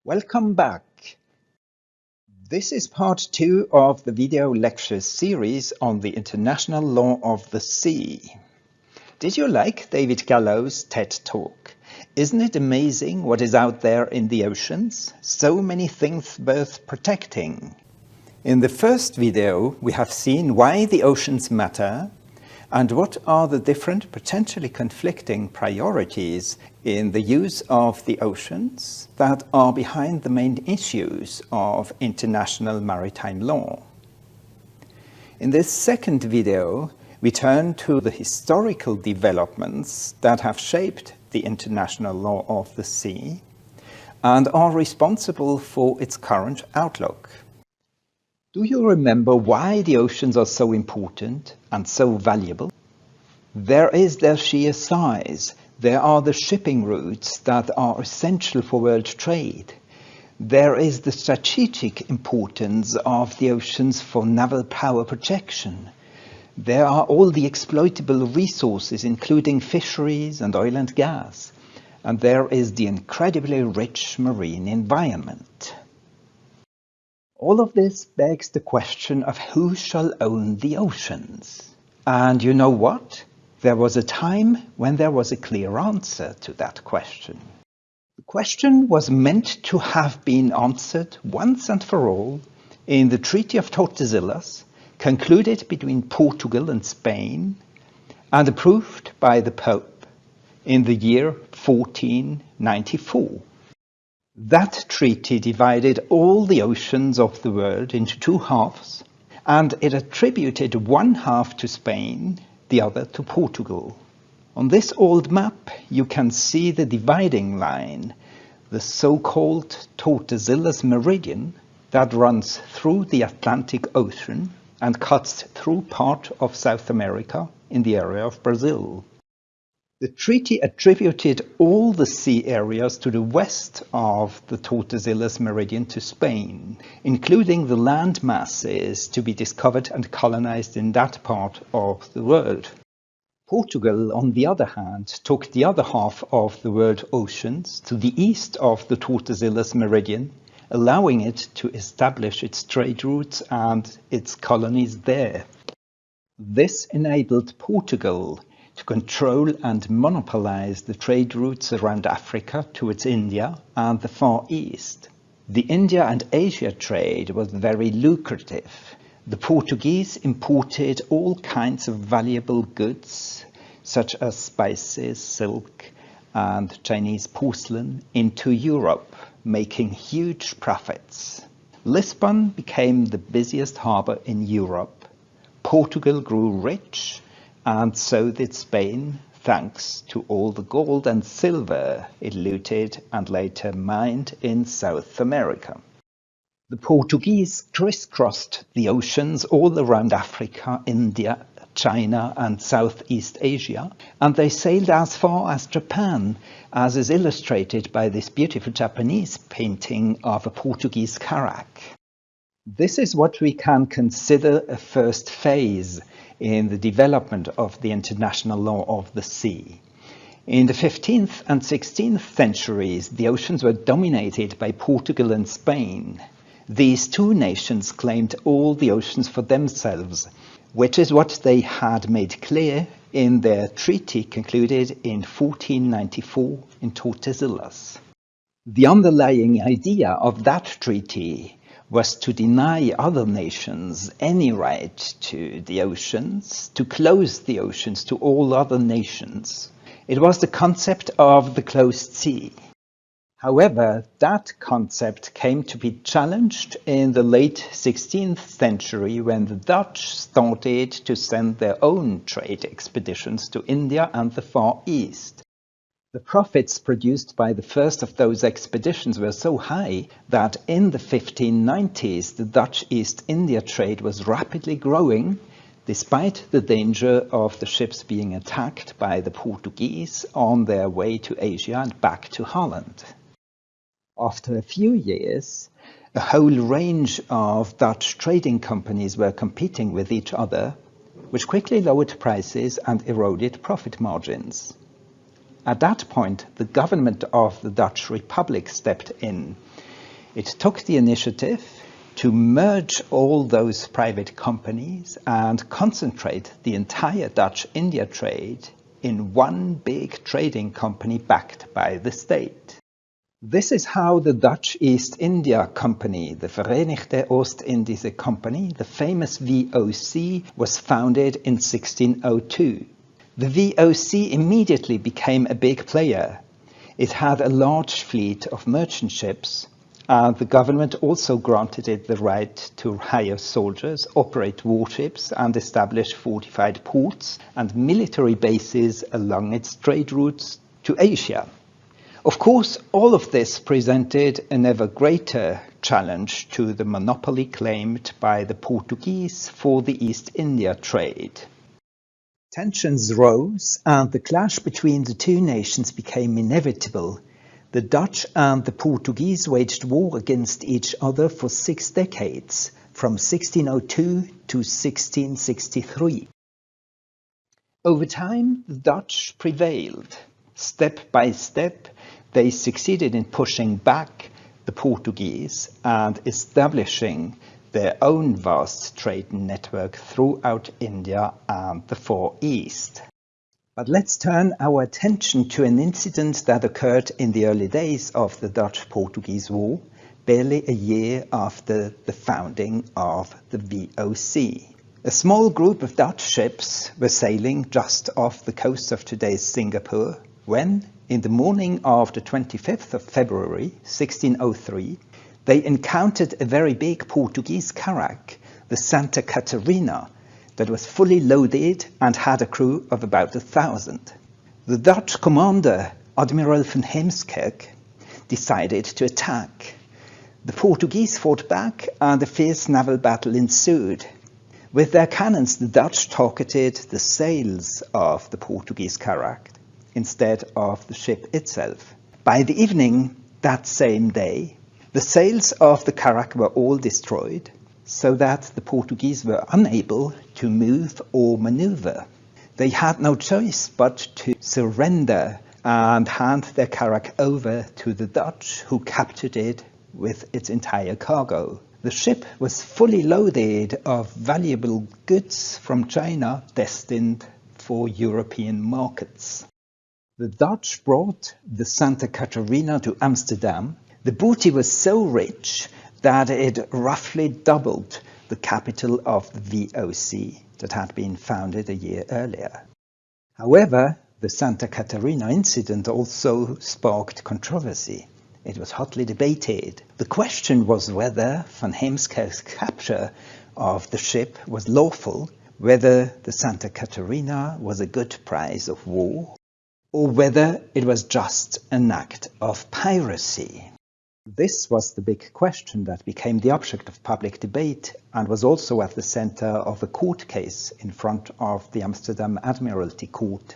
Welcome back. This is part 2 of the video lecture series on the international law of the sea. Did you like David Gallow's TED Talk? Isn't it amazing what is out there in the oceans? So many things worth protecting. In the first video, we have seen why the oceans matter and what are the different potentially conflicting priorities in the use of the oceans that are behind the main issues of international maritime law. In this second video, we turn to the historical developments that have shaped the international law of the sea and are responsible for its current outlook. Do you remember why the oceans are so important and so valuable? There is their sheer size. There are the shipping routes that are essential for world trade. There is the strategic importance of the oceans for naval power protection. There are all the exploitable resources, including fisheries and oil and gas. And there is the incredibly rich marine environment. All of this begs the question of who shall own the oceans. And you know what? There was a time when there was a clear answer to that question. The question was meant to have been answered once and for all in the Treaty of Tordesillas, concluded between Portugal and Spain and approved by the Pope in the year 1494. That treaty divided all the oceans of the world into two halves, and it attributed one half to Spain, the other to Portugal. On this old map, you can see the dividing line, the so-called Tordesillas meridian that runs through the Atlantic Ocean and cuts through part of South America in the area of Brazil. The treaty attributed all the sea areas to the west of the Tordesillas meridian to Spain, including the land masses to be discovered and colonized in that part of the world. Portugal, on the other hand, took the other half of the world oceans to the east of the Tordesillas meridian, allowing it to establish its trade routes and its colonies there. This enabled Portugal to control and monopolize the trade routes around Africa towards India and the Far East. The India and Asia trade was very lucrative. The Portuguese imported all kinds of valuable goods, such as spices, silk, and Chinese porcelain, into Europe, making huge profits. Lisbon became the busiest harbor in Europe. Portugal grew rich, and so did Spain, thanks to all the gold and silver it looted and later mined in South America. The Portuguese crisscrossed the oceans all around Africa, India, China and Southeast Asia, and they sailed as far as Japan, as is illustrated by this beautiful Japanese painting of a Portuguese carrack. This is what we can consider a first phase in the development of the international law of the sea. In the 15th and 16th centuries, the oceans were dominated by Portugal and Spain. These two nations claimed all the oceans for themselves, which is what they had made clear in their treaty concluded in 1494 in Tordesillas. The underlying idea of that treaty was to deny other nations any right to the oceans, to close the oceans to all other nations. It was the concept of the closed sea. However, that concept came to be challenged in the late 16th century when the Dutch started to send their own trade expeditions to India and the Far East. The profits produced by the first of those expeditions were so high that in the 1590s the Dutch East India trade was rapidly growing, despite the danger of the ships being attacked by the Portuguese on their way to Asia and back to Holland. After a few years, a whole range of Dutch trading companies were competing with each other, which quickly lowered prices and eroded profit margins. At that point, the government of the Dutch Republic stepped in It took the initiative to merge all those private companies and concentrate the entire Dutch India trade in one big trading company backed by the state. This is how the Dutch East India Company, the Verenigde Oost-Indische Company, the famous VOC, was founded in 1602. The VOC immediately became a big player. It had a large fleet of merchant ships, and the government also granted it the right to hire soldiers, operate warships, and establish fortified ports and military bases along its trade routes to Asia. Of course, all of this presented an ever greater challenge to the monopoly claimed by the Portuguese for the East India trade. Tensions rose, and the clash between the two nations became inevitable. The Dutch and the Portuguese waged war against each other for 6 decades, from 1602 to 1663. Over time, the Dutch prevailed. Step by step, they succeeded in pushing back the Portuguese and establishing their own vast trade network throughout India and the Far East. But let's turn our attention to an incident that occurred in the early days of the Dutch-Portuguese War, barely a year after the founding of the VOC. A small group of Dutch ships were sailing just off the coast of today's Singapore when, in the morning of the 25th of February 1603, they encountered a very big Portuguese carrack, the Santa Catarina, that was fully loaded and had a crew of about 1,000. The Dutch commander, Admiral van Heemskerck, decided to attack. The Portuguese fought back and a fierce naval battle ensued. With their cannons, the Dutch targeted the sails of the Portuguese carrack instead of the ship itself. By the evening that same day, the sails of the carrack were all destroyed, so that the Portuguese were unable to move or maneuver. They had no choice but to surrender and hand their carrack over to the Dutch, who captured it with its entire cargo. The ship was fully loaded of valuable goods from China destined for European markets. The Dutch brought the Santa Catarina to Amsterdam. The booty was so rich that it roughly doubled the capital of the VOC that had been founded a year earlier. However, the Santa Catarina incident also sparked controversy. It was hotly debated. The question was whether van Heemskerck's capture of the ship was lawful, whether the Santa Catarina was a good prize of war, or whether it was just an act of piracy. This was the big question that became the object of public debate and was also at the center of a court case in front of the Amsterdam Admiralty Court.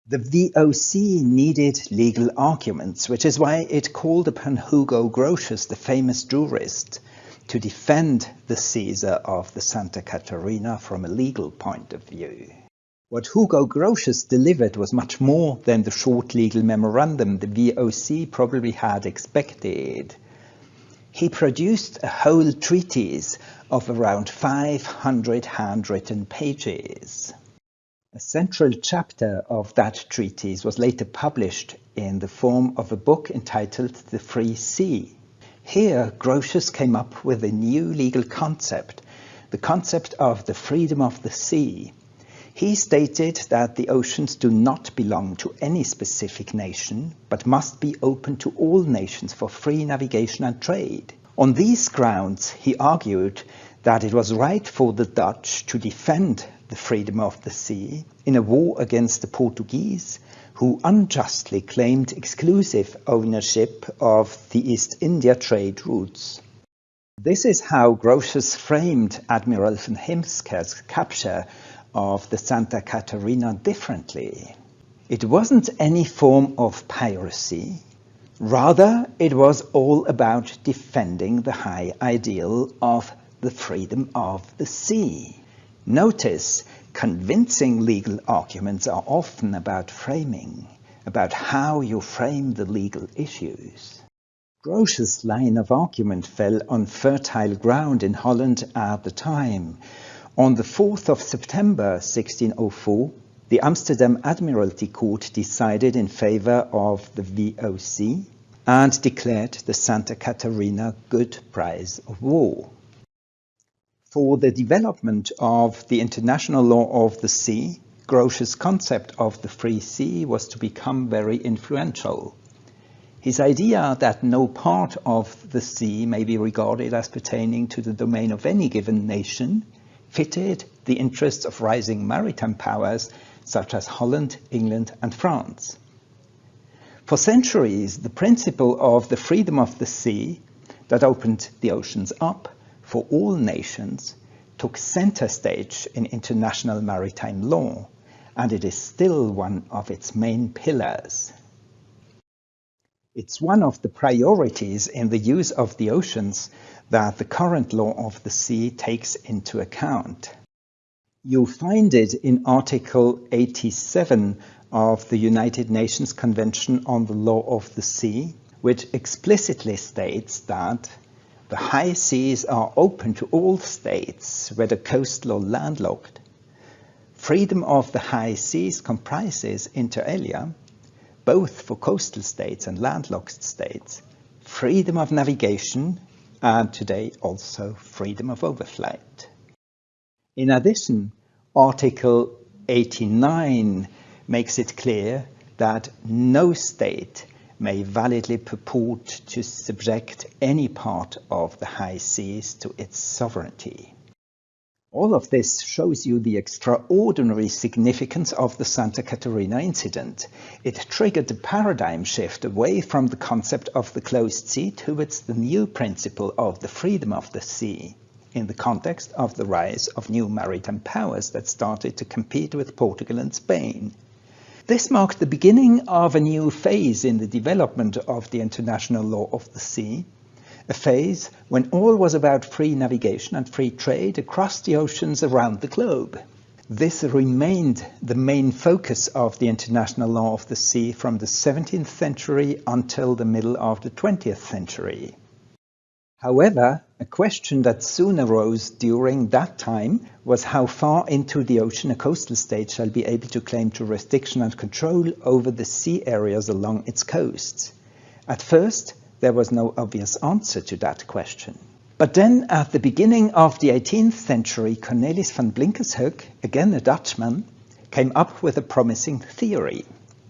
The VOC needed legal arguments, which is why it called upon Hugo Grotius, the famous jurist, to defend the seizure of the Santa Catarina from a legal point of view. What Hugo Grotius delivered was much more than the short legal memorandum the VOC probably had expected. He produced a whole treatise of around 500 handwritten pages. A central chapter of that treatise was later published in the form of a book entitled The Free Sea. Here, Grotius came up with a new legal concept, the concept of the freedom of the sea. He stated that the oceans do not belong to any specific nation, but must be open to all nations for free navigation and trade. On these grounds, he argued that it was right for the Dutch to defend the freedom of the sea in a war against the Portuguese, who unjustly claimed exclusive ownership of the East India trade routes. This is how Grotius framed Admiral van Heemskerck's capture of the Santa Catarina differently. It wasn't any form of piracy. Rather, it was all about defending the high ideal of the freedom of the sea. Notice, convincing legal arguments are often about framing, about how you frame the legal issues. Grosch's line of argument fell on fertile ground in Holland at the time. On the 4th of September 1604, the Amsterdam Admiralty Court decided in favor of the VOC and declared the Santa Catarina Good Prize of War. For the development of the international law of the sea, Grosch's concept of the free sea was to become very influential. His idea that no part of the sea may be regarded as pertaining to the domain of any given nation fitted the interests of rising maritime powers such as Holland, England, and France. For centuries, the principle of the freedom of the sea that opened the oceans up for all nations took center stage in international maritime law, and it is still one of its main pillars. It's one of the priorities in the use of the oceans that the current law of the sea takes into account. You'll find it in Article 87 of the United Nations Convention on the Law of the Sea, which explicitly states that the high seas are open to all states, whether coastal or landlocked. Freedom of the high seas comprises, inter alia, both for coastal states and landlocked states, freedom of navigation, and today also freedom of overflight. In addition, Article 89 makes it clear that no state may validly purport to subject any part of the high seas to its sovereignty. All of this shows you the extraordinary significance of the Santa Catarina incident. It triggered the paradigm shift away from the concept of the closed sea towards the new principle of the freedom of the sea, in the context of the rise of new maritime powers that started to compete with Portugal and Spain. This marked the beginning of a new phase in the development of the international law of the sea, a phase when all was about free navigation and free trade across the oceans around the globe. This remained the main focus of the international law of the sea from the 17th century until the middle of the 20th century. However, a question that soon arose during that time was how far into the ocean a coastal state shall be able to claim jurisdiction and control over the sea areas along its coasts. At first, there was no obvious answer to that question. But then, at the beginning of the 18th century, Cornelis van Blinkershoek, again a Dutchman, came up with a promising theory.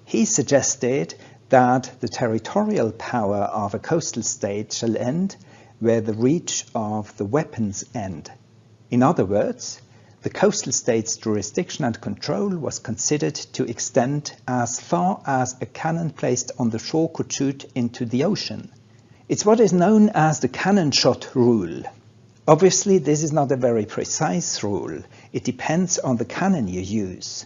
He suggested that the territorial power of a coastal state shall end where the reach of the weapons end. In other words, the coastal state's jurisdiction and control was considered to extend as far as a cannon placed on the shore could shoot into the ocean. It's what is known as the cannon shot rule. Obviously, this is not a very precise rule. It depends on the cannon you use.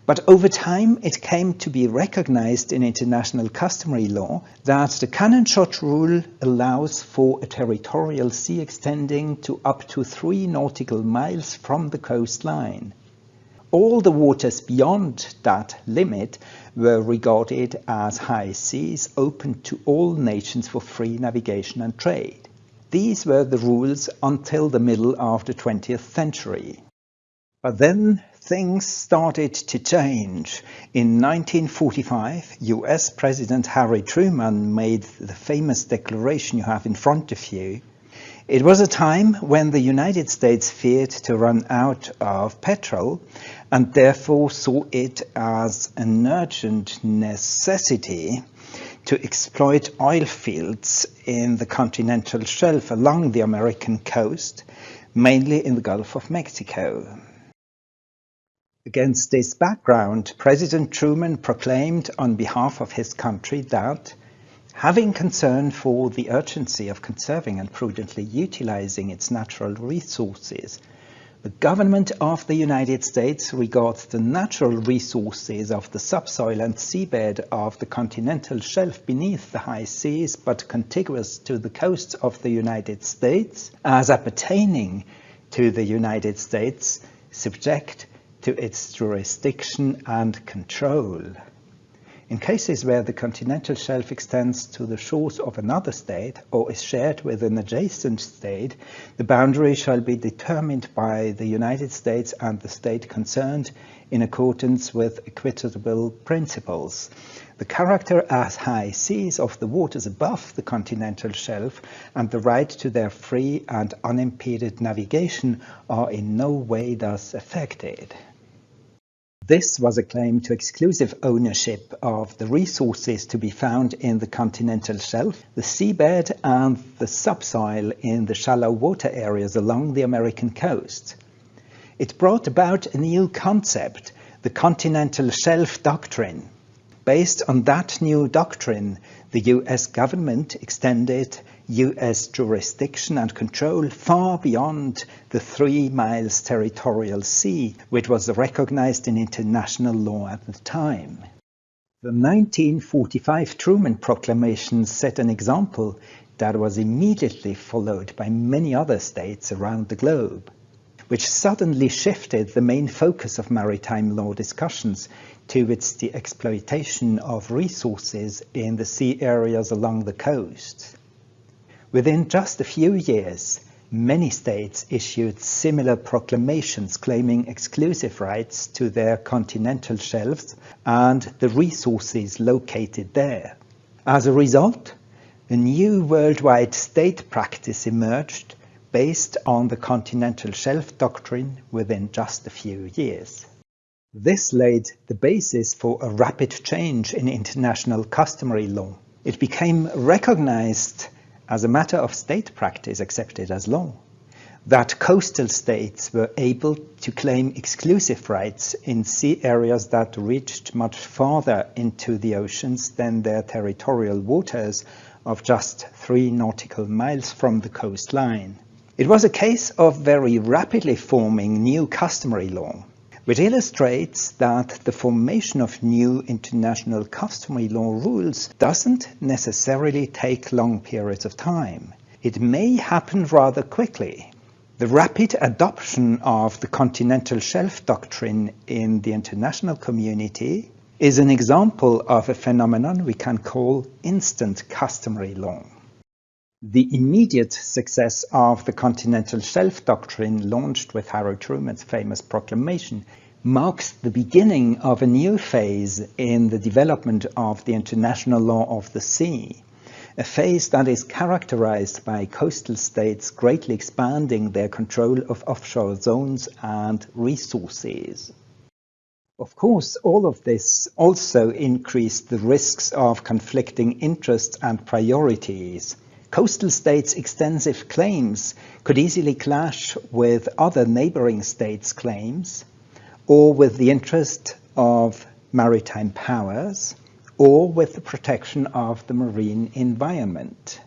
But over time, it came to be recognized in international customary law that the cannon shot rule allows for a territorial sea extending to up to 3 nautical miles from the coastline. All the waters beyond that limit were regarded as high seas open to all nations for free navigation and trade. These were the rules until the middle of the 20th century. But then things started to change. In 1945, US President Harry Truman made the famous declaration you have in front of you. It was a time when the United States feared to run out of petrol and therefore saw it as an urgent necessity to exploit oil fields in the continental shelf along the American coast, mainly in the Gulf of Mexico. Against this background, President Truman proclaimed on behalf of his country that, having concern for the urgency of conserving and prudently utilizing its natural resources, the government of the United States regards the natural resources of the subsoil and seabed of the continental shelf beneath the high seas but contiguous to the coasts of the United States as appertaining to the United States, subject to its jurisdiction and control. In cases where the continental shelf extends to the shores of another state or is shared with an adjacent state, the boundary shall be determined by the United States and the state concerned in accordance with equitable principles. The character as high seas of the waters above the continental shelf and the right to their free and unimpeded navigation are in no way thus affected. This was a claim to exclusive ownership of the resources to be found in the continental shelf, the seabed and the subsoil in the shallow water areas along the American coast. It brought about a new concept, the Continental Shelf Doctrine. Based on that new doctrine, the US government extended US jurisdiction and control far beyond the 3 miles territorial sea, which was recognized in international law at the time. The 1945 Truman Proclamation set an example that was immediately followed by many other states around the globe, which suddenly shifted the main focus of maritime law discussions towards the exploitation of resources in the sea areas along the coast. Within just a few years, many states issued similar proclamations claiming exclusive rights to their continental shelves and the resources located there. As a result, a new worldwide state practice emerged based on the Continental Shelf Doctrine within just a few years. This laid the basis for a rapid change in international customary law. It became recognized as a matter of state practice accepted as law, that coastal states were able to claim exclusive rights in sea areas that reached much farther into the oceans than their territorial waters of just 3 nautical miles from the coastline. It was a case of very rapidly forming new customary law, which illustrates that the formation of new international customary law rules doesn't necessarily take long periods of time. It may happen rather quickly. The rapid adoption of the Continental Shelf Doctrine in the international community is an example of a phenomenon we can call instant customary law. The immediate success of the Continental Shelf Doctrine, launched with Harry Truman's famous proclamation, marks the beginning of a new phase in the development of the international law of the sea, a phase that is characterized by coastal states greatly expanding their control of offshore zones and resources. Of course, all of this also increased the risks of conflicting interests and priorities. Coastal states' extensive claims could easily clash with other neighboring states' claims, or with the interest of maritime powers, or with the protection of the marine environment.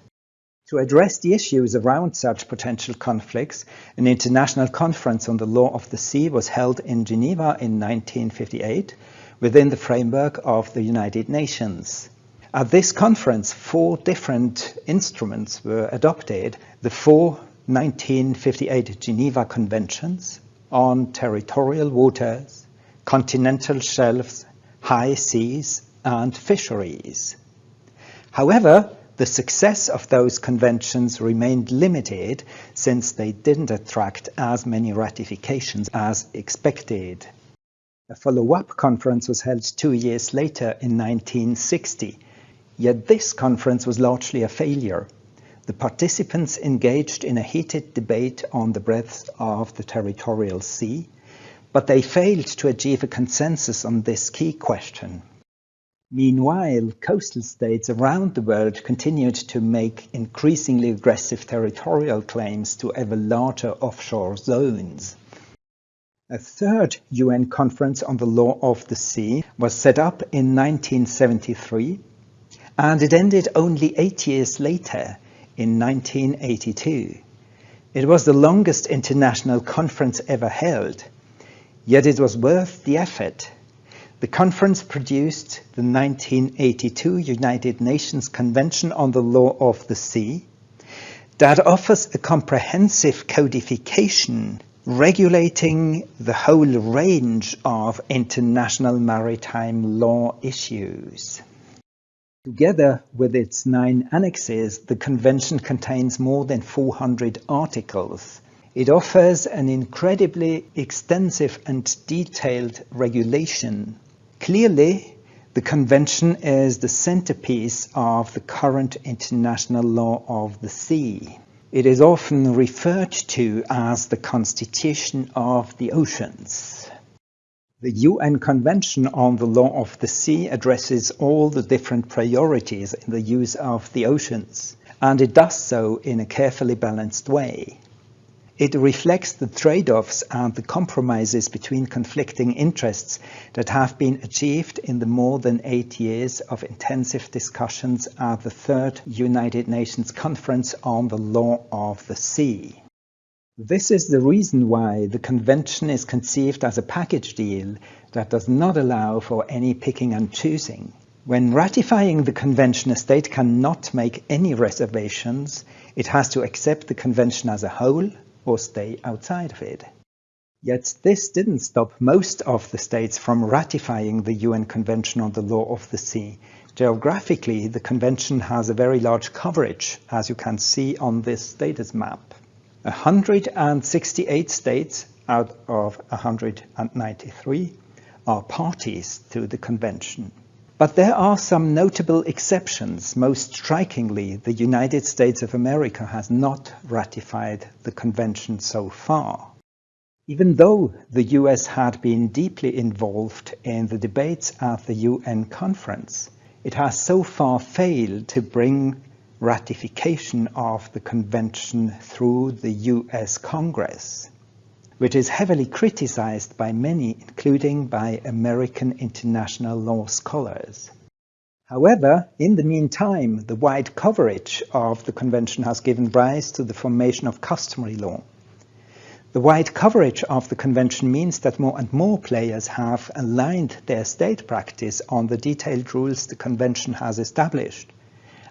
To address the issues around such potential conflicts, an international conference on the law of the sea was held in Geneva in 1958 within the framework of the United Nations. At this conference, 4 different instruments were adopted: the 4 1958 Geneva Conventions on territorial waters, continental shelves, high seas, and fisheries. However, the success of those conventions remained limited since they didn't attract as many ratifications as expected. A follow-up conference was held 2 years later in 1960, yet this conference was largely a failure. The participants engaged in a heated debate on the breadth of the territorial sea, but they failed to achieve a consensus on this key question. Meanwhile, coastal states around the world continued to make increasingly aggressive territorial claims to ever larger offshore zones. A third UN conference on the law of the sea was set up in 1973, and it ended only 8 years later, in 1982. It was the longest international conference ever held, yet it was worth the effort. The conference produced the 1982 United Nations Convention on the Law of the Sea that offers a comprehensive codification regulating the whole range of international maritime law issues. Together with its 9 annexes, the Convention contains more than 400 articles. It offers an incredibly extensive and detailed regulation. Clearly, the Convention is the centerpiece of the current international law of the sea. It is often referred to as the Constitution of the Oceans. The UN Convention on the Law of the Sea addresses all the different priorities in the use of the oceans, and it does so in a carefully balanced way. It reflects the trade-offs and the compromises between conflicting interests that have been achieved in the more than 8 years of intensive discussions at the 3rd United Nations Conference on the Law of the Sea. This is the reason why the Convention is conceived as a package deal that does not allow for any picking and choosing. When ratifying the Convention, a state cannot make any reservations. It has to accept the Convention as a whole or stay outside of it. Yet this didn't stop most of the states from ratifying the UN Convention on the Law of the Sea. Geographically, the Convention has a very large coverage, as you can see on this status map. 168 states out of 193 are parties to the Convention. But there are some notable exceptions. Most strikingly, the United States of America has not ratified the Convention so far. Even though the US had been deeply involved in the debates at the UN conference, it has so far failed to bring ratification of the Convention through the US Congress, which is heavily criticized by many, including by American international law scholars. However, in the meantime, the wide coverage of the Convention has given rise to the formation of customary law. The wide coverage of the Convention means that more and more players have aligned their state practice on the detailed rules the Convention has established.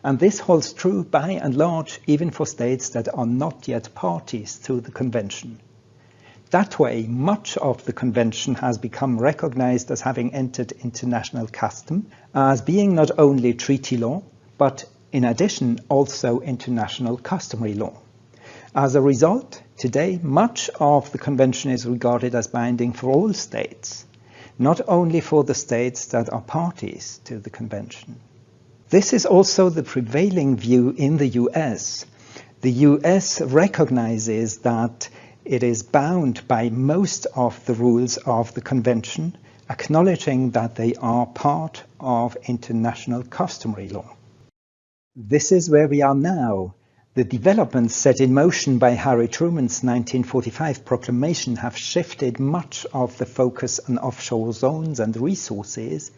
And this holds true by and large even for states that are not yet parties to the Convention. That way, much of the Convention has become recognized as having entered international custom, as being not only treaty law, but in addition also international customary law. As a result, today much of the Convention is regarded as binding for all states, not only for the states that are parties to the Convention. This is also the prevailing view in the US. The US recognizes that it is bound by most of the rules of the Convention, acknowledging that they are part of international customary law. This is where we are now. The developments set in motion by Harry Truman's 1945 proclamation have shifted much of the focus on offshore zones and resources,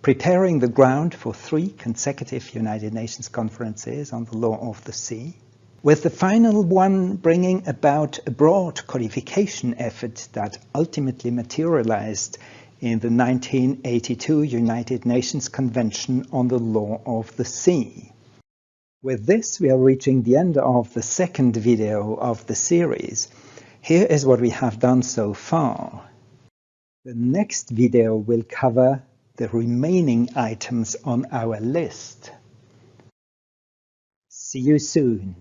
preparing the ground for 3 consecutive United Nations conferences on the law of the sea, with the final one bringing about a broad codification effort that ultimately materialized in the 1982 United Nations Convention on the Law of the Sea. With this, we are reaching the end of the second video of the series. Here is what we have done so far. The next video will cover the remaining items on our list. See you soon.